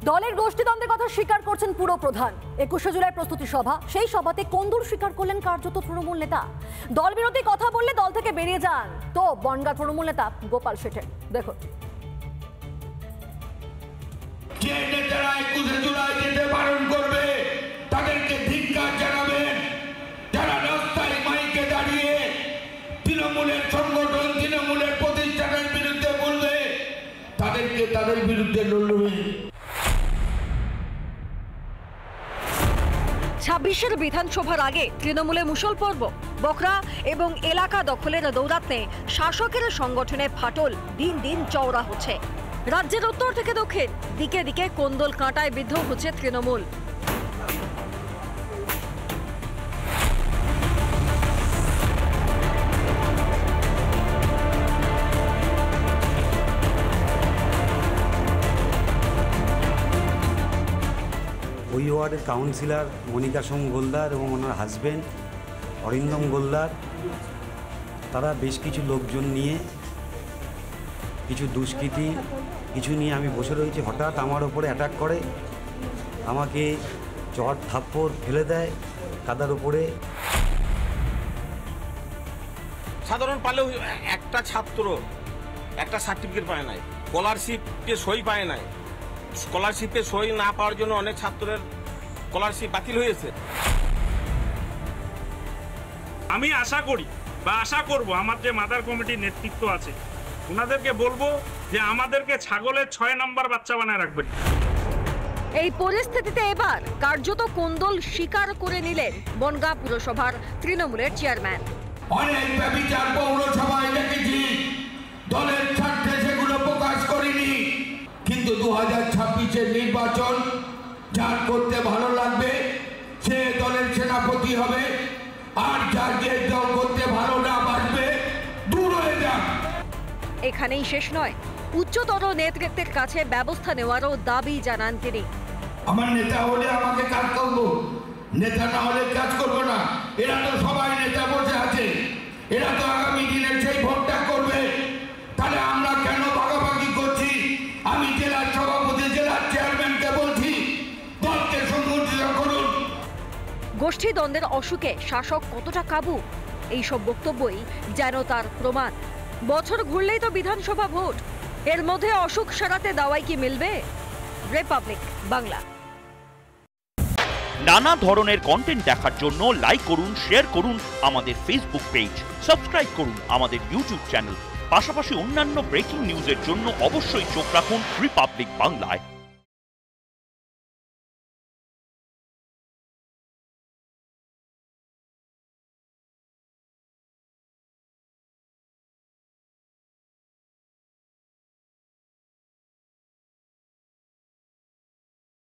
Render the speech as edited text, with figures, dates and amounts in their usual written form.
দলের গোষ্ঠীদ্বন্দ্বের কথা স্বীকার করছেন পুরো প্রধান। 21শে জুলাই প্রস্তুতি সভা, সেই সভাতে কোন্দল স্বীকার করলেন কার্যত তৃণমূল নেতা। দল বিরোধী কথা বললে দল থেকে বেরিয়ে যান তো বনগাঁ তৃণমূল নেতা গোপাল শেঠের। দেখুন, যে নেতারা 21শে জুলাই যেতে বারণ করবে তাদেরকে ধিক্কার জানাবেন। যারা রাস্তায় মাইকে দাঁড়িয়ে তৃণমূলের সংগঠন, তৃণমূলের প্রতিষ্ঠানের বিরুদ্ধে বলবে, তাদেরকে তাদের বিরুদ্ধে লড়বে। 26-এর বিধানসভার আগে তৃণমূলে মুষল পর্ব, বকরা এবং এলাকা দখলের দৌরাত্মে শাসকের সংগঠনে ফাটল দিন দিন চওড়া হচ্ছে। রাজ্যের উত্তর থেকে দক্ষিণ দিকে দিকে কোন্দল কাঁটায় বিদ্ধ হচ্ছে তৃণমূল। ওই ওয়ার্ডের কাউন্সিলর মনিকা সোম গোলদার এবং ওনার হাজব্যান্ড অরিন্দম গোলদার, তারা বেশ কিছু লোকজন নিয়ে কিছু দুষ্কৃতী কিছু নিয়ে আমি বসে রয়েছি, হঠাৎ আমার ওপরে অ্যাটাক করে, আমাকে চট থাপ্পড় ফেলে দেয় কাদার ওপরে। সাধারণ পালেও একটা ছাত্র একটা সার্টিফিকেট পায় নাই, স্কলারশিপে সই পায় নাই, স্কলারশিপে সই না পাওয়ার জন্য অনেক ছাত্রের স্কলারশিপ বাতিল হয়েছে। আমি আশা করি বা আশা করব আমার যে মাদার কমিটির নেতৃত্ব আছে ওনাদেরকে বলবো যে আমাদেরকে ছাগলের 6 নম্বর বাচ্চা বানায় রাখবেন। এই পরিস্থিতিতে এবার কার্যত কোন্দল স্বীকার করে নিলেন বনগাঁ পুরসভার তৃণমূলের চেয়ারম্যান। অনেক বিচার পৌরসভায় দেখেছি, দলের স্বার্থে সেগুলো প্রকাশ করিনি, কিন্তু 2026-এর নির্বাচন যার করতে ভালো লাগবে সে দলের সেনাপতি হবে, আর যার যে দল করতে ভালো না বাসবে দূর হয়ে যাক। এখানেই শেষ নয়, উচ্চতর নেতৃত্বের কাছে ব্যবস্থা নেওয়ারও দাবি জানান তিনি। আমার নেতা হলে আমাকে কাজ করবো, নেতা না হলে কাজ করবো না। এরা তো সবাই নেতা বসে আছে, এরা তো আগামী দিনের সেই ভোটটা করবে, তাহলে আমরা কেন ভাগাভাগি করছি? আমি জেলার সভাপতি, জেলার চেয়ারম্যানকে বলছি দলকে সংগঠিত করুন। গোষ্ঠীদ্বন্দ্বের অসুখে শাসক কতটা কাবু, এইসব বক্তব্যই যেন তার প্রমাণ। বছর ঘুরলেই তো বিধানসভা ভোট, এর মধ্যে অসুখ সারাতে দাওয়াই কি মিলবে? রিপাবলিক বাংলা। নানা ধরনের কন্টেন্ট দেখার জন্য লাইক করুন, শেয়ার করুন আমাদের ফেসবুক পেজ, সাবস্ক্রাইব করুন আমাদের ইউটিউব চ্যানেল। পাশাপাশি অন্যান্য ব্রেকিং নিউজের জন্য অবশ্যই চোখ রাখুন রিপাবলিক বাংলায়।